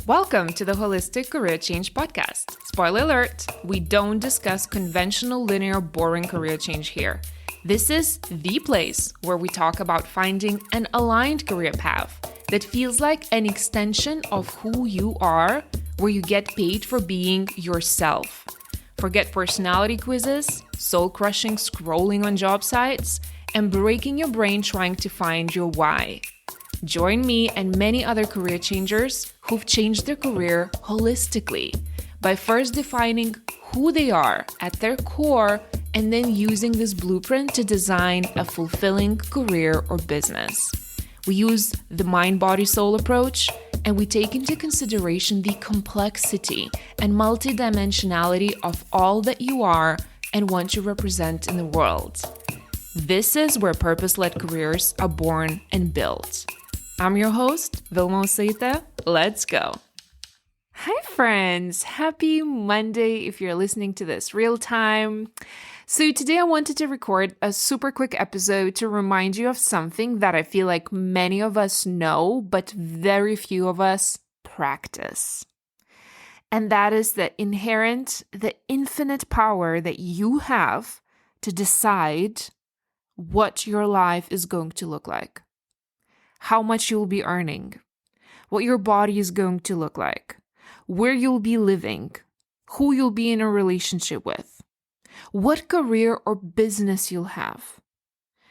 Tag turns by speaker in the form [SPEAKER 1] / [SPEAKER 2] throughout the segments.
[SPEAKER 1] Welcome to the Holistic Career Change Podcast. Spoiler alert, we don't discuss conventional, linear, boring career change here. This is the place where we talk about finding an aligned career path that feels like an extension of who you are, where you get paid for being yourself. Forget personality quizzes, soul-crushing scrolling on job sites, and breaking your brain trying to find your why. Join me and many other career changers who've changed their career holistically by first defining who they are at their core and then using this blueprint to design a fulfilling career or business. We use the mind-body-soul approach, and we take into consideration the complexity and multidimensionality of all that you are and want to represent in the world. This is where purpose-led careers are born and built. I'm your host, Vilma Oseita. Let's go. Hi, friends. Happy Monday if you're listening to this real time. So today I wanted to record a super quick episode to remind you of something that I feel like many of us know, but very few of us practice. And that is the infinite power that you have to decide what your life is going to look like. How much you'll be earning, what your body is going to look like, where you'll be living, who you'll be in a relationship with, what career or business you'll have.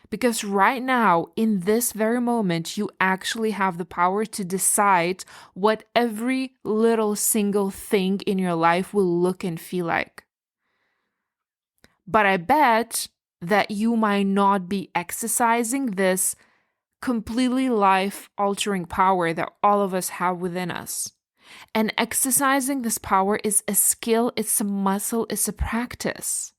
[SPEAKER 1] Because right now, in this very moment, you actually have the power to decide what every little single thing in your life will look and feel like. But I bet that you might not be exercising this completely life-altering power that all of us have within us. And exercising this power is a skill, it's a muscle, it's a practice.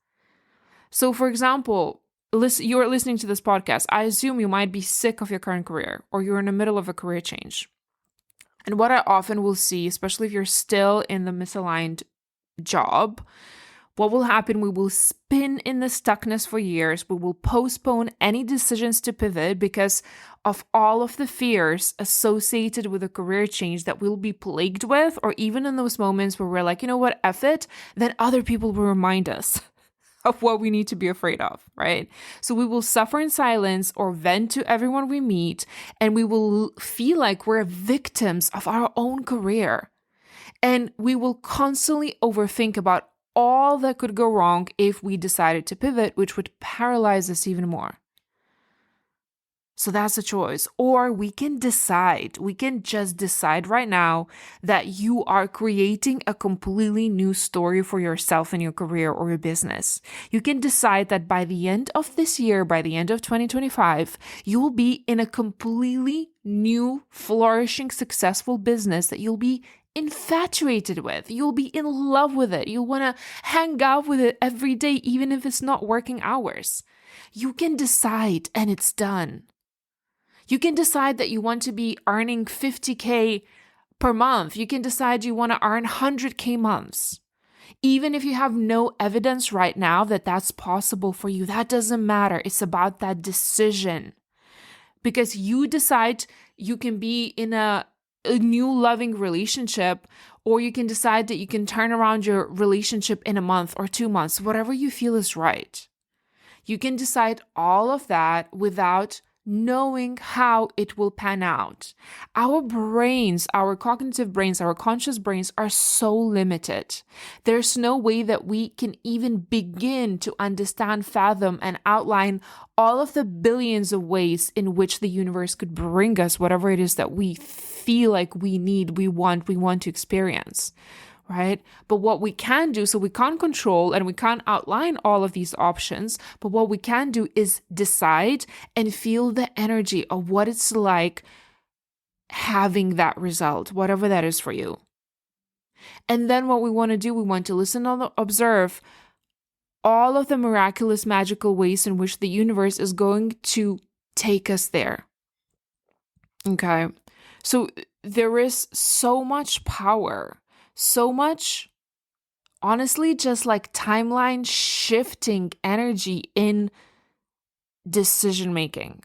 [SPEAKER 1] So for example, you're listening to this podcast. I assume you might be sick of your current career or you're in the middle of a career change. And what I often will see, especially if you're still in the misaligned job, what will happen, we will spin in the stuckness for years. We will postpone any decisions to pivot because of all of the fears associated with a career change that we'll be plagued with, or even in those moments where we're like, you know what, F it, then other people will remind us of what we need to be afraid of, right? So we will suffer in silence or vent to everyone we meet, and we will feel like we're victims of our own career. And we will constantly overthink about all that could go wrong if we decided to pivot, which would paralyze us even more. So that's a choice. Or we can just decide right now that you are creating a completely new story for yourself and your career or your business. You can decide that by the end of this year, by the end of 2025, you will be in a completely new, flourishing, successful business that you'll be infatuated with. You'll be in love with it. You'll want to hang out with it every day, even if it's not working hours. You can decide and it's done. You can decide that you want to be earning 50K per month. You can decide you want to earn 100K months. Even if you have no evidence right now that that's possible for you, that doesn't matter. It's about that decision. Because you decide you can be in a new loving relationship, or you can decide that you can turn around your relationship in a month or 2 months, whatever you feel is right. You can decide all of that without knowing how it will pan out. Our brains, our cognitive brains, our conscious brains are so limited. There's no way that we can even begin to understand, fathom, and outline all of the billions of ways in which the universe could bring us whatever it is that we feel like we need, we want to experience. Right? But what we can do, so we can't control and we can't outline all of these options, but what we can do is decide and feel the energy of what it's like having that result, whatever that is for you. And then what we want to do, we want to listen and observe all of the miraculous, magical ways in which the universe is going to take us there. Okay? So there is so much power, so much, honestly, just like timeline shifting energy in decision making.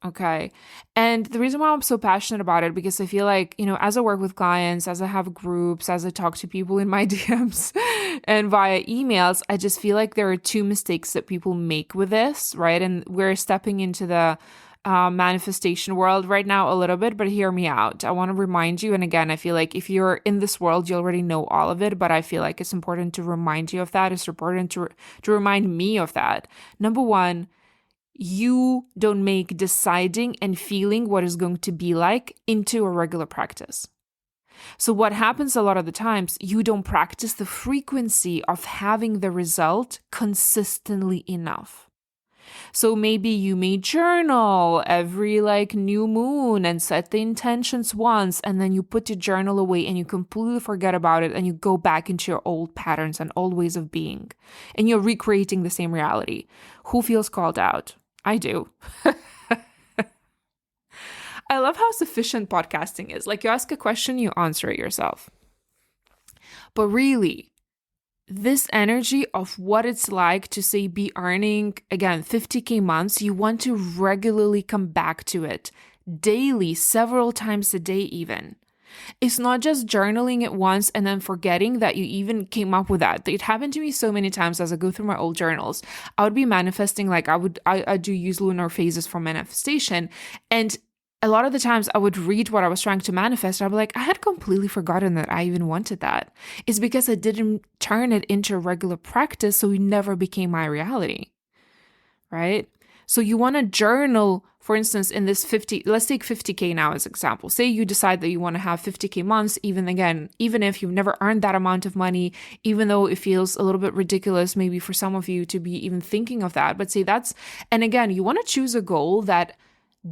[SPEAKER 1] Okay. And the reason why I'm so passionate about it, because I feel like, as I work with clients, as I have groups, as I talk to people in my DMs and via emails, I just feel like there are two mistakes that people make with this, right? And we're stepping into the manifestation world right now a little bit, but hear me out. I want to remind you. And again, I feel like if you're in this world, you already know all of it, but I feel like it's important to remind you of that. It's important to remind me of that. Number one, you don't make deciding and feeling what is going to be like into a regular practice. So what happens a lot of the times, you don't practice the frequency of having the result consistently enough. So maybe you may journal every new moon and set the intentions once, and then you put your journal away and you completely forget about it and you go back into your old patterns and old ways of being. And you're recreating the same reality. Who feels called out? I do. I love how sufficient podcasting is. You ask a question, you answer it yourself. But really, this energy of what it's like to say be earning, again, 50K months, you want to regularly come back to it daily, several times a day even. It's not just journaling it once and then forgetting that you even came up with that. It happened to me so many times as I go through my old journals. I would be manifesting, I do use lunar phases for manifestation. And a lot of the times I would read what I was trying to manifest. I'd be like, I had completely forgotten that I even wanted that. It's because I didn't turn it into a regular practice, so it never became my reality, right? So you want to journal, for instance, in this let's take 50K now as example. Say you decide that you want to have 50K months, even if you've never earned that amount of money, even though it feels a little bit ridiculous maybe for some of you to be even thinking of that. But and again, you want to choose a goal that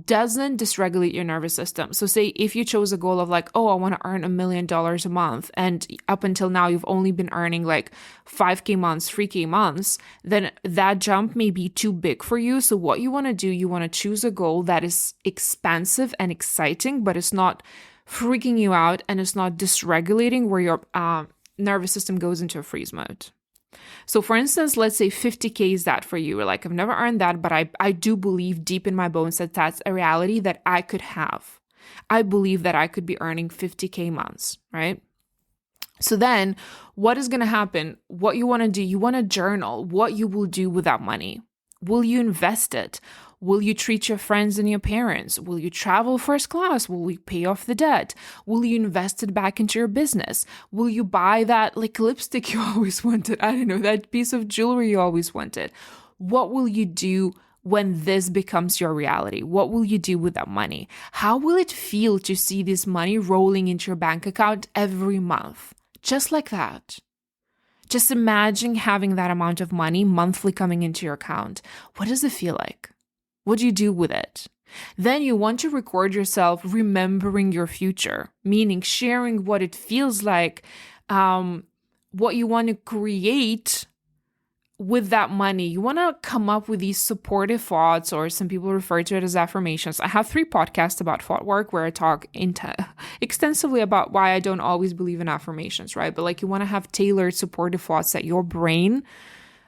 [SPEAKER 1] doesn't dysregulate your nervous system. So say if you chose a goal of I want to earn $1 million a month, and up until now you've only been earning 5K months, 3K months, then that jump may be too big for you. So what you want to do, you want to choose a goal that is expansive and exciting, but it's not freaking you out and it's not dysregulating where your nervous system goes into a freeze mode. So for instance, let's say 50K is that for you. I've never earned that, but I do believe deep in my bones that that's a reality that I could have. I believe that I could be earning 50K months, right? So then what is going to happen? What you want to do, you want to journal what you will do with that money. Will you invest it? Will you treat your friends and your parents? Will you travel first class? Will you pay off the debt? Will you invest it back into your business? Will you buy that lipstick you always wanted? I don't know, that piece of jewelry you always wanted. What will you do when this becomes your reality? What will you do with that money? How will it feel to see this money rolling into your bank account every month? Just like that. Just imagine having that amount of money monthly coming into your account. What does it feel like? What do you do with it? Then you want to record yourself remembering your future, meaning sharing what it feels like, what you want to create with that money. You want to come up with these supportive thoughts, or some people refer to it as affirmations. I have 3 podcasts about thought work where I talk extensively about why I don't always believe in affirmations, right? But you want to have tailored supportive thoughts that your brain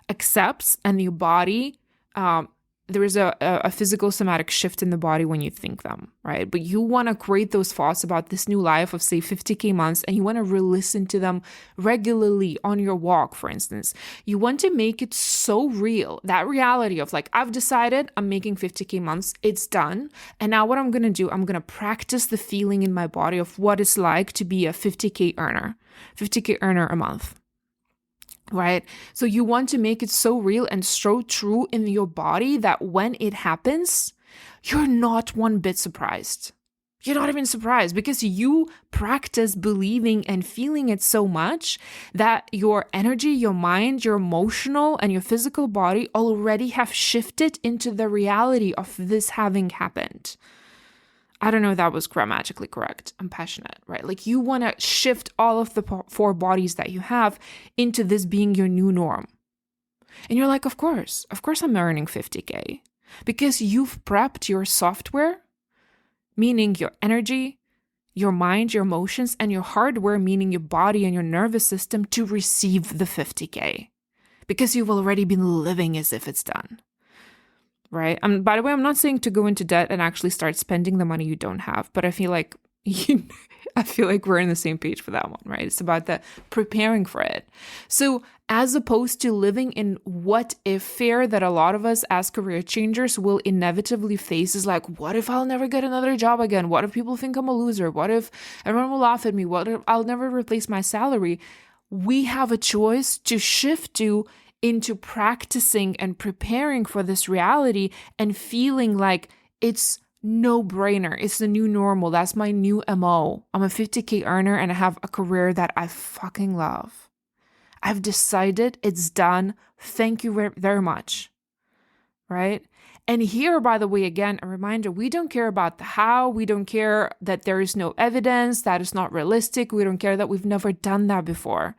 [SPEAKER 1] accepts and your body, there is a physical somatic shift in the body when you think them, right? But you want to create those thoughts about this new life of, say, 50K months, and you want to re-listen to them regularly on your walk, for instance. You want to make it so real, that reality of I've decided I'm making 50K months, it's done. And now what I'm going to do, I'm going to practice the feeling in my body of what it's like to be a 50K earner a month. Right? So you want to make it so real and so true in your body that when it happens, you're not one bit surprised. You're not even surprised because you practice believing and feeling it so much that your energy, your mind, your emotional and your physical body already have shifted into the reality of this having happened. I don't know if that was grammatically correct. I'm passionate, right? You want to shift all of the 4 bodies that you have into this being your new norm. And you're like, of course I'm earning 50K because you've prepped your software, meaning your energy, your mind, your emotions, and your hardware, meaning your body and your nervous system, to receive the 50K because you've already been living as if it's done. right? By the way, I'm not saying to go into debt and actually start spending the money you don't have, but I feel like I feel like we're in the same page for that one, right? It's about the preparing for it. So as opposed to living in what if fear that a lot of us as career changers will inevitably face is like, what if I'll never get another job again? What if people think I'm a loser? What if everyone will laugh at me? What if I'll never replace my salary? We have a choice to shift into practicing and preparing for this reality and feeling like it's no brainer. It's the new normal. That's my new MO. I'm a 50K earner and I have a career that I fucking love. I've decided it's done. Thank you very, very much. Right? And here, by the way, again, a reminder, we don't care about the how. We don't care that there is no evidence, that is not realistic. We don't care that we've never done that before.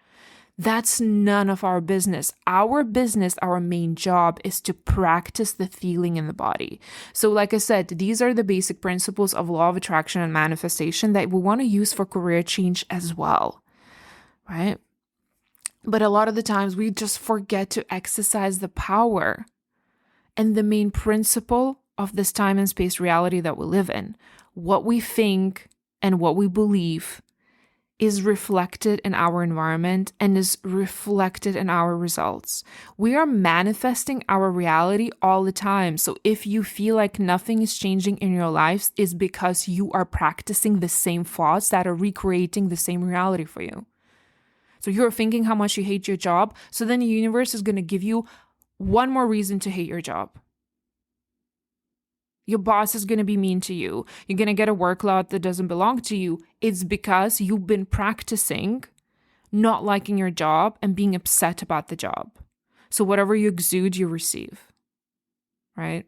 [SPEAKER 1] That's none of our business. Our business, our main job is to practice the feeling in the body. So like I said, these are the basic principles of law of attraction and manifestation that we want to use for career change as well, right? But a lot of the times we just forget to exercise the power and the main principle of this time and space reality that we live in. What we think and what we believe is reflected in our environment and is reflected in our results. We are manifesting our reality all the time. So if you feel like nothing is changing in your lives, it's because you are practicing the same thoughts that are recreating the same reality for you. So you're thinking how much you hate your job. So then the universe is going to give you one more reason to hate your job. Your boss is going to be mean to you. You're going to get a workload that doesn't belong to you. It's because you've been practicing not liking your job and being upset about the job. So whatever you exude, you receive, right?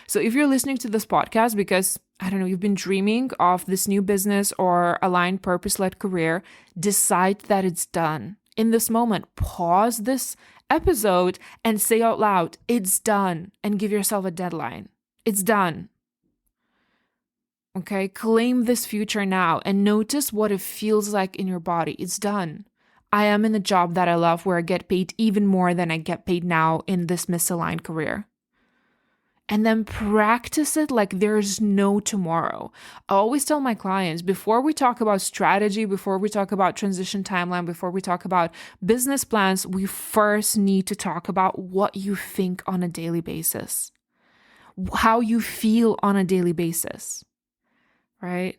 [SPEAKER 1] So if you're listening to this podcast because, I don't know, you've been dreaming of this new business or aligned purpose-led career, decide that it's done. In this moment, pause this episode and say out loud, it's done, and give yourself a deadline. It's done. Okay, claim this future now and notice what it feels like in your body. It's done. I am in a job that I love where I get paid even more than I get paid now in this misaligned career. And then practice it like there's no tomorrow. I always tell my clients, before we talk about strategy, before we talk about transition timeline, before we talk about business plans, we first need to talk about what you think on a daily basis, how you feel on a daily basis. Right?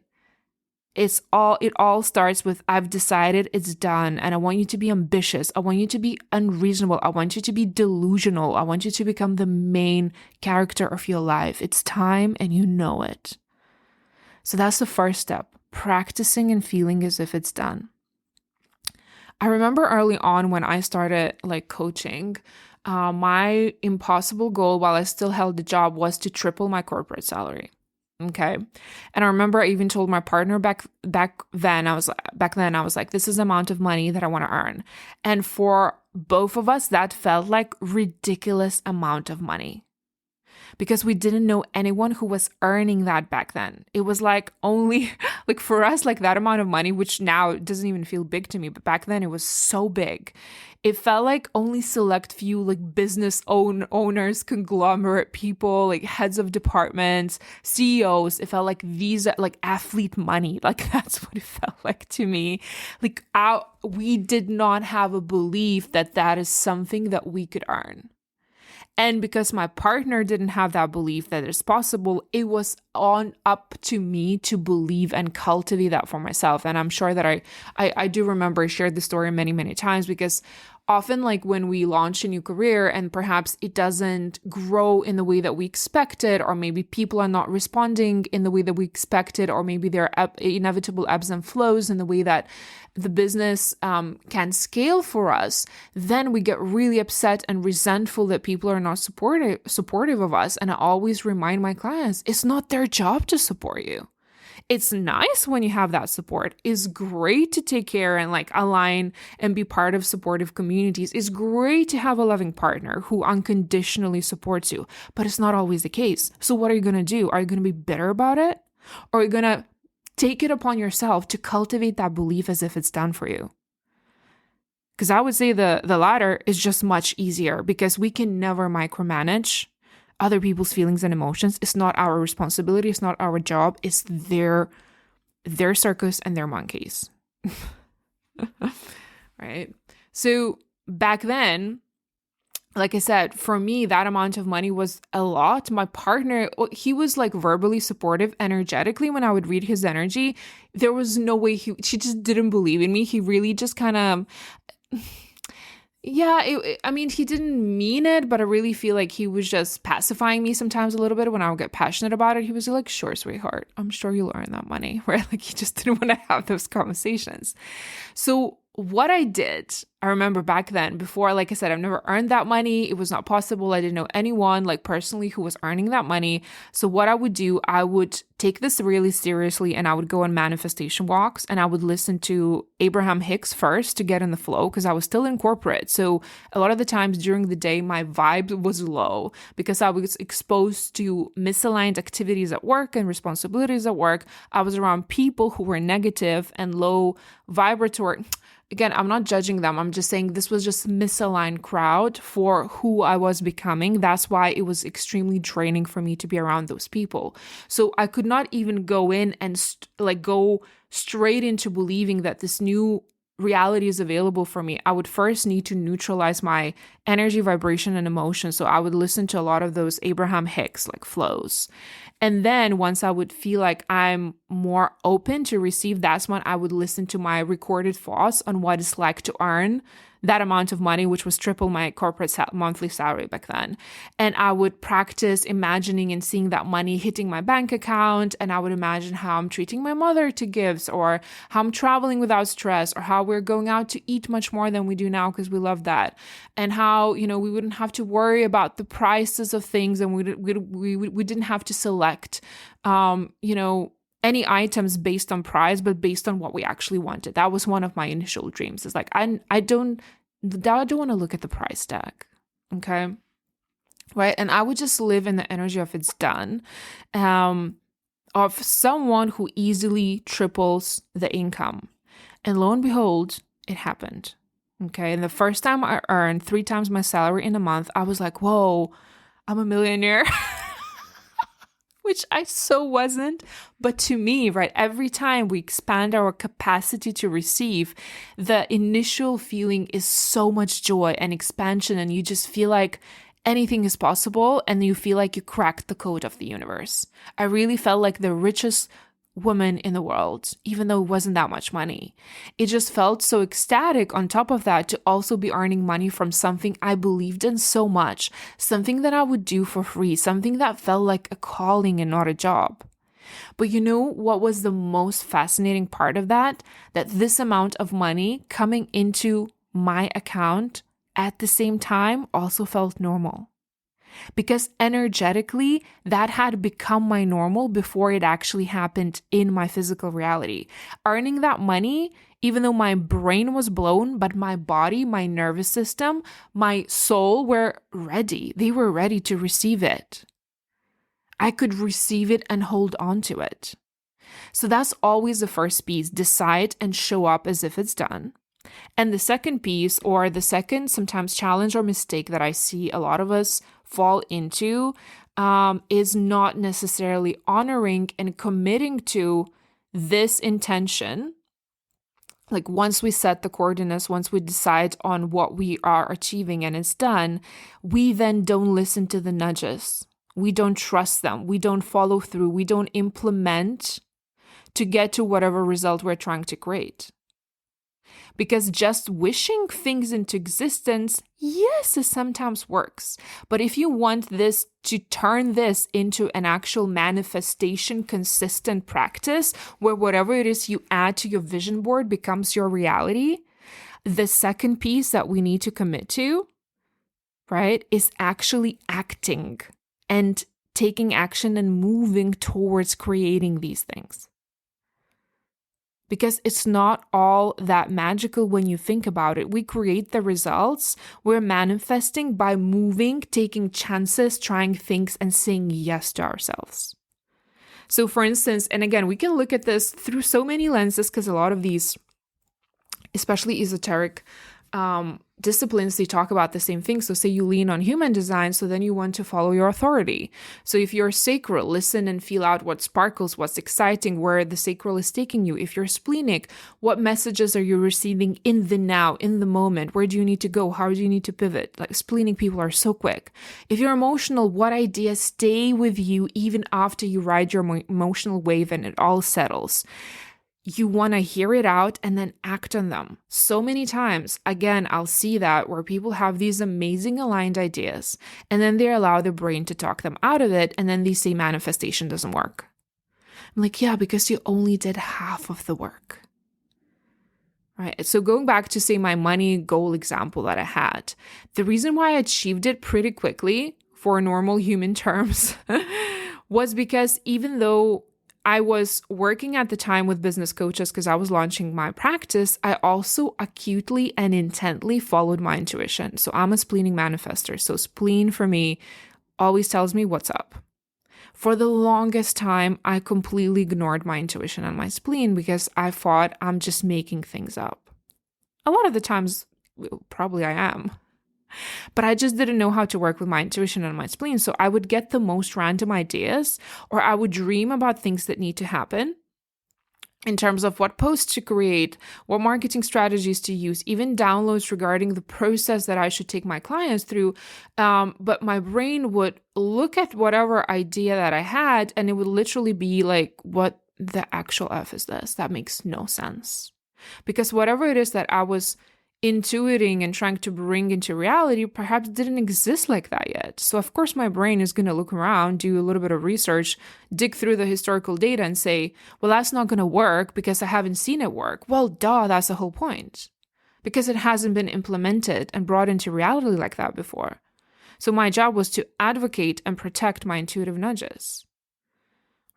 [SPEAKER 1] It all starts with, I've decided it's done. And I want you to be ambitious. I want you to be unreasonable. I want you to be delusional. I want you to become the main character of your life. It's time and you know it. So that's the first step, practicing and feeling as if it's done. I remember early on when I started coaching, my impossible goal while I still held the job was to triple my corporate salary. Okay. And I remember I even told my partner back then, I was like, this is the amount of money that I want to earn. And for both of us, that felt like ridiculous amount of money because we didn't know anyone who was earning that back then. It was only for us, that amount of money, which now doesn't even feel big to me, but back then it was so big. It felt like only select few business owners, conglomerate people, heads of departments, CEOs. It felt like these athlete money. That's what it felt like to me. We did not have a belief that that is something that we could earn. And because my partner didn't have that belief that it's possible, it was up to me to believe and cultivate that for myself. And I'm sure that I do remember I shared the story many, many times because often when we launch a new career and perhaps it doesn't grow in the way that we expected, or maybe people are not responding in the way that we expected, or maybe there are inevitable ebbs and flows in the way that the business can scale for us, then we get really upset and resentful that people are not supportive of us. And I always remind my clients, it's not their job to support you. It's nice when you have that support. It's great to take care and align and be part of supportive communities. It's great to have a loving partner who unconditionally supports you, but it's not always the case. So what are you going to do? Are you going to be bitter about it? Or are you going to take it upon yourself to cultivate that belief as if it's done for you? Because I would say the latter is just much easier because we can never micromanage other people's feelings and emotions. It's not our responsibility. It's not our job. It's their circus and their monkeys. Right? So back then, like I said, for me, that amount of money was a lot. My partner, he was like verbally supportive energetically when I would read his energy. There was no way she just didn't believe in me. He really just kind of, yeah, I mean, he didn't mean it, but I really feel like he was just pacifying me sometimes a little bit when I would get passionate about it. He was like, sure, sweetheart, I'm sure you'll earn that money, right? Like he just didn't want to have those conversations. So what I did, I remember back then, before, like I said, I've never earned that money. It was not possible. I didn't know anyone like personally who was earning that money. So what I would do, I would take this really seriously and I would go on manifestation walks and I would listen to Abraham Hicks first to get in the flow because I was still in corporate. So a lot of the times during the day, my vibe was low because I was exposed to misaligned activities at work and responsibilities at work. I was around people who were negative and low vibratory. Again, I'm not judging them. I'm just saying this was just misaligned crowd for who I was becoming. That's why it was extremely draining for me to be around those people. So I could not even go in and go straight into believing that this new reality is available for me. I would first need to neutralize my energy, vibration, and emotion. So I would listen to a lot of those Abraham Hicks like flows. And then once I would feel like I'm more open to receive, that's when I would listen to my recorded thoughts on what it's like to earn that amount of money, which was triple my corporate monthly salary back then. And I would practice imagining and seeing that money hitting my bank account. And I would imagine how I'm treating my mother to gifts, or how I'm traveling without stress, or how we're going out to eat much more than we do now because we love that. And how, we wouldn't have to worry about the prices of things, and we didn't have to select, any items based on price, but based on what we actually wanted. That was one of my initial dreams. It's like, I don't want to look at the price tag. Okay. Right. And I would just live in the energy of it's done, of someone who easily triples the income. And lo and behold, it happened. Okay. And the first time I earned 3 times my salary in a month, I was like, whoa, I'm a millionaire. Which I so wasn't. But to me, right, every time we expand our capacity to receive, the initial feeling is so much joy and expansion, and you just feel like anything is possible, and you feel like you cracked the code of the universe. I really felt like the richest woman in the world, even though it wasn't that much money. It just felt so ecstatic on top of that to also be earning money from something I believed in so much, something that I would do for free, something that felt like a calling and not a job. But you know what was the most fascinating part of that? That this amount of money coming into my account at the same time also felt normal. Because energetically, that had become my normal before it actually happened in my physical reality. Earning that money, even though my brain was blown, but my body, my nervous system, my soul were ready. They were ready to receive it. I could receive it and hold on to it. So that's always the first piece. Decide and show up as if it's done. And the second piece, or the second sometimes challenge or mistake that I see a lot of us fall into, is not necessarily honoring and committing to this intention. Like once we set the coordinates, once we decide on what we are achieving and it's done, we then don't listen to the nudges. We don't trust them. We don't follow through. We don't implement to get to whatever result we're trying to create. Because just wishing things into existence, yes, it sometimes works. But if you want this to turn this into an actual manifestation, consistent practice, where whatever it is you add to your vision board becomes your reality, the second piece that we need to commit to, right, is actually acting and taking action and moving towards creating these things. Because it's not all that magical when you think about it. We create the results. We're manifesting by moving, taking chances, trying things, and saying yes to ourselves. So for instance, and again, we can look at this through so many lenses because a lot of these, especially esoteric disciplines, they talk about the same thing. So say you lean on human design, so then you want to follow your authority. So if you're sacral, listen and feel out what sparkles, what's exciting, where the sacral is taking you. If you're splenic, what messages are you receiving in the now, in the moment? Where do you need to go? How do you need to pivot? Like splenic people are so quick. If you're emotional, what ideas stay with you even after you ride your emotional wave and it all settles? You want to hear it out and then act on them. So many times, again, I'll see that where people have these amazing aligned ideas and then they allow the brain to talk them out of it and then they say manifestation doesn't work. I'm like, yeah, because you only did half of the work. Right. So going back to say my money goal example that I had, the reason why I achieved it pretty quickly for normal human terms was because even though I was working at the time with business coaches because I was launching my practice, I also acutely and intently followed my intuition. So I'm a splenic manifester. So spleen for me always tells me what's up. For the longest time, I completely ignored my intuition and my spleen because I thought I'm just making things up. A lot of the times, probably I am. But I just didn't know how to work with my intuition and my spleen. So I would get the most random ideas, or I would dream about things that need to happen in terms of what posts to create, what marketing strategies to use, even downloads regarding the process that I should take my clients through. But my brain would look at whatever idea that I had, and it would literally be like, what the actual F is this? That makes no sense. Because whatever it is that I was intuiting and trying to bring into reality perhaps didn't exist like that yet. So of course my brain is going to look around, do a little bit of research, dig through the historical data and say, well, that's not going to work because I haven't seen it work. Well, duh, that's the whole point. Because it hasn't been implemented and brought into reality like that before. So my job was to advocate and protect my intuitive nudges.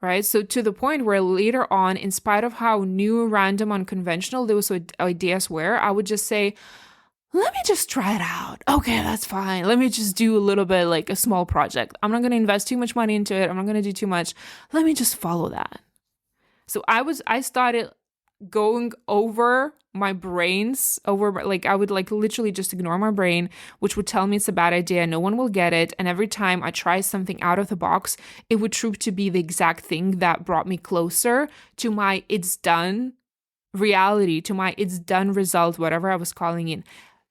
[SPEAKER 1] Right? So to the point where later on, in spite of how new, random, unconventional those ideas were, I would just say, let me just try it out. Okay, that's fine. Let me just do a little bit like a small project. I'm not going to invest too much money into it. I'm not going to do too much. Let me just follow that. So I started going over my brains, I would like literally just ignore my brain, which would tell me it's a bad idea. No one will get it. And every time I try something out of the box, it would prove to be the exact thing that brought me closer to my it's done reality, to my it's done result, whatever I was calling it.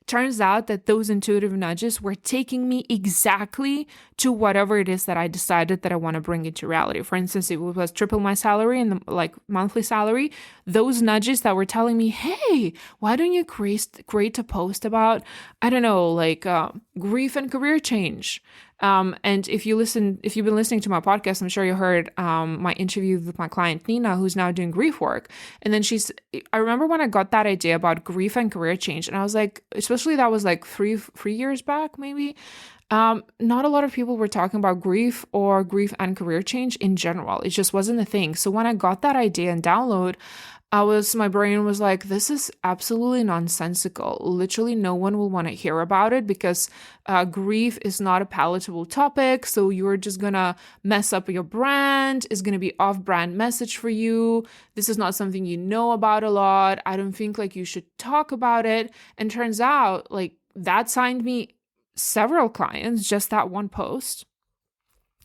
[SPEAKER 1] Turns out that those intuitive nudges were taking me exactly to whatever it is that I decided that I want to bring into reality. For instance, it was triple my salary and like monthly salary. Those nudges that were telling me, hey, why don't you create a post about, I don't know, like grief and career change. And if you've been listening to my podcast, I'm sure you heard my interview with my client, Nina, who's now doing grief work. And then I remember when I got that idea about grief and career change, and I was like, especially that was like three years back, maybe. Not a lot of people were talking about grief or grief and career change in general. It just wasn't a thing. So when I got that idea and download, my brain was like, this is absolutely nonsensical. Literally no one will want to hear about it because grief is not a palatable topic. So you're just going to mess up your brand. It's going to be off-brand message for you. This is not something you know about a lot. I don't think like you should talk about it. And turns out like that signed me several clients, just that one post.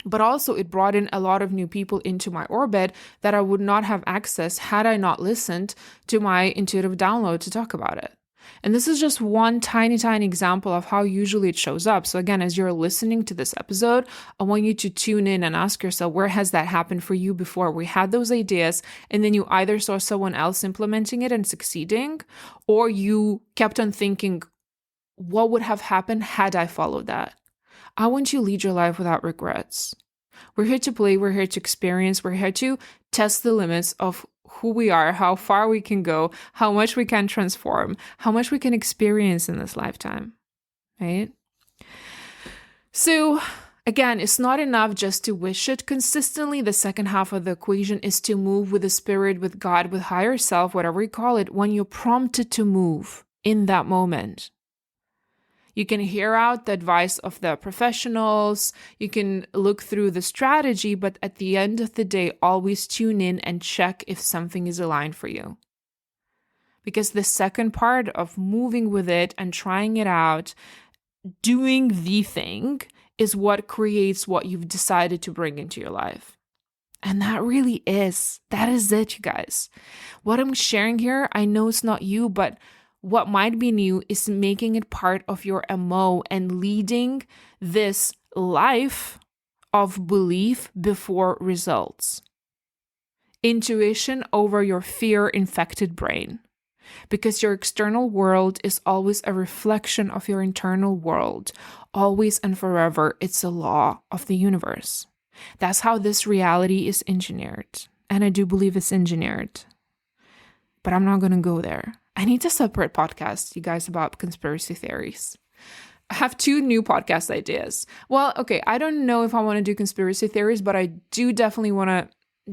[SPEAKER 1] But also it brought in a lot of new people into my orbit that I would not have access had I not listened to my intuitive download to talk about it. And this is just one tiny, tiny example of how usually it shows up. So again, as you're listening to this episode, I want you to tune in and ask yourself, where has that happened for you before? We had those ideas and then you either saw someone else implementing it and succeeding, or you kept on thinking, what would have happened had I followed that? I want you to lead your life without regrets. We're here to play, we're here to experience, we're here to test the limits of who we are, how far we can go, how much we can transform, how much we can experience in this lifetime, right? So again, it's not enough just to wish it consistently. The second half of the equation is to move with the spirit, with God, with higher self, whatever you call it, when you're prompted to move in that moment. You can hear out the advice of the professionals. You can look through the strategy, but at the end of the day, always tune in and check if something is aligned for you. Because the second part of moving with it and trying it out, doing the thing, is what creates what you've decided to bring into your life. And that is it, you guys. What I'm sharing here, I know it's not you, but what might be new is making it part of your MO and leading this life of belief before results. Intuition over your fear-infected brain. Because your external world is always a reflection of your internal world. Always and forever, it's a law of the universe. That's how this reality is engineered. And I do believe it's engineered. But I'm not going to go there. I need a separate podcast, you guys, about conspiracy theories. I have 2 new podcast ideas. Well, okay, I don't know if I want to do conspiracy theories, but I do definitely want to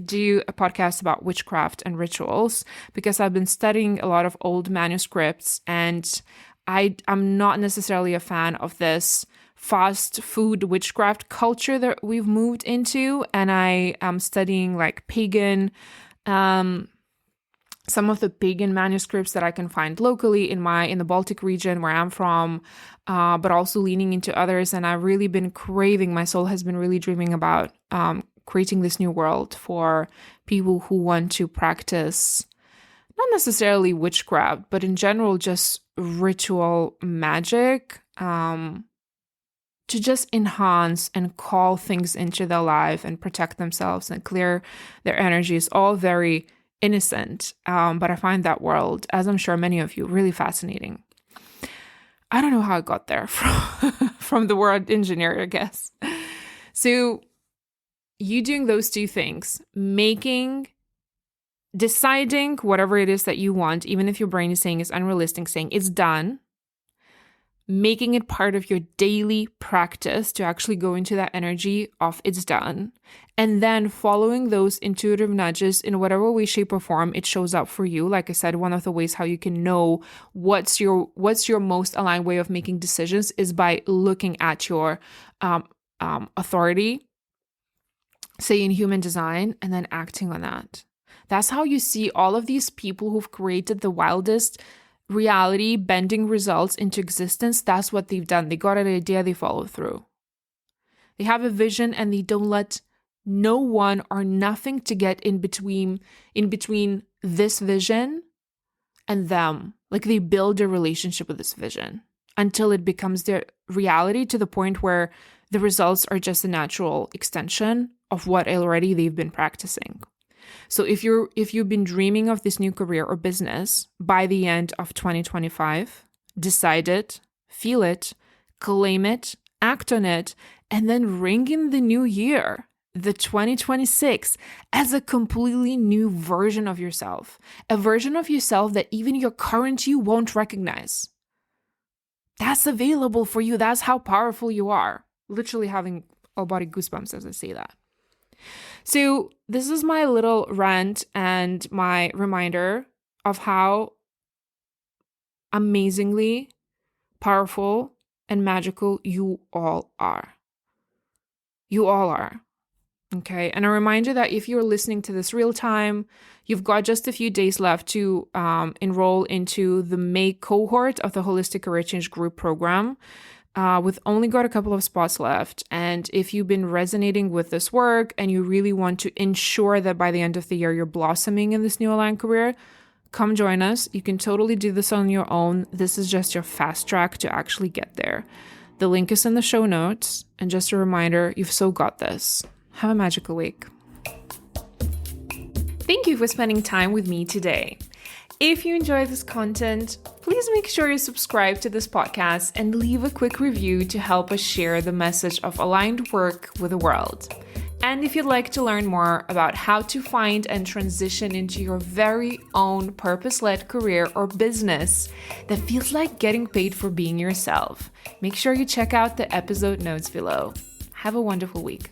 [SPEAKER 1] do a podcast about witchcraft and rituals, because I've been studying a lot of old manuscripts, and I'm not necessarily a fan of this fast food witchcraft culture that we've moved into. And I am studying like pagan, some of the pagan manuscripts that I can find locally in the Baltic region where I'm from, but also leaning into others. And I've really been craving, my soul has been really dreaming about creating this new world for people who want to practice not necessarily witchcraft, but in general, just ritual magic, to just enhance and call things into their life and protect themselves and clear their energies, all very innocent. But I find that world, as I'm sure many of you, really fascinating. I don't know how I got there from the word engineer, I guess. So you doing those 2 things, deciding whatever it is that you want, even if your brain is saying it's unrealistic, saying it's done, making it part of your daily practice to actually go into that energy of it's done, and then following those intuitive nudges in whatever way, shape, or form it shows up for you. Like I said, one of the ways how you can know what's your most aligned way of making decisions is by looking at your authority, say in human design, and then acting on that. That's how you see all of these people who've created the wildest reality bending results into existence. That's what they've done. They got an idea, they follow through. They have a vision, and they don't let no one or nothing to get in between this vision and them. Like, they build a relationship with this vision until it becomes their reality, to the point where the results are just a natural extension of what already they've been practicing. So if you've been dreaming of this new career or business by the end of 2025, decide it, feel it, claim it, act on it, and then ring in the new year, the 2026, as a completely new version of yourself, a version of yourself that even your current you won't recognize. That's available for you. That's how powerful you are. Literally having all body goosebumps as I say that. So this is my little rant and my reminder of how amazingly powerful and magical you all are. You all are. Okay. And a reminder that if you're listening to this real time, you've got just a few days left to enroll into the May cohort of the Holistic Career Change Group program. We've only got a couple of spots left. And if you've been resonating with this work and you really want to ensure that by the end of the year you're blossoming in this new aligned career, come join us. You can totally do this on your own. This is just your fast track to actually get there. The link is in the show notes. And just a reminder, you've so got this. Have a magical week. Thank you for spending time with me today. If you enjoy this content, please make sure you subscribe to this podcast and leave a quick review to help us share the message of aligned work with the world. And if you'd like to learn more about how to find and transition into your very own purpose-led career or business that feels like getting paid for being yourself, make sure you check out the episode notes below. Have a wonderful week.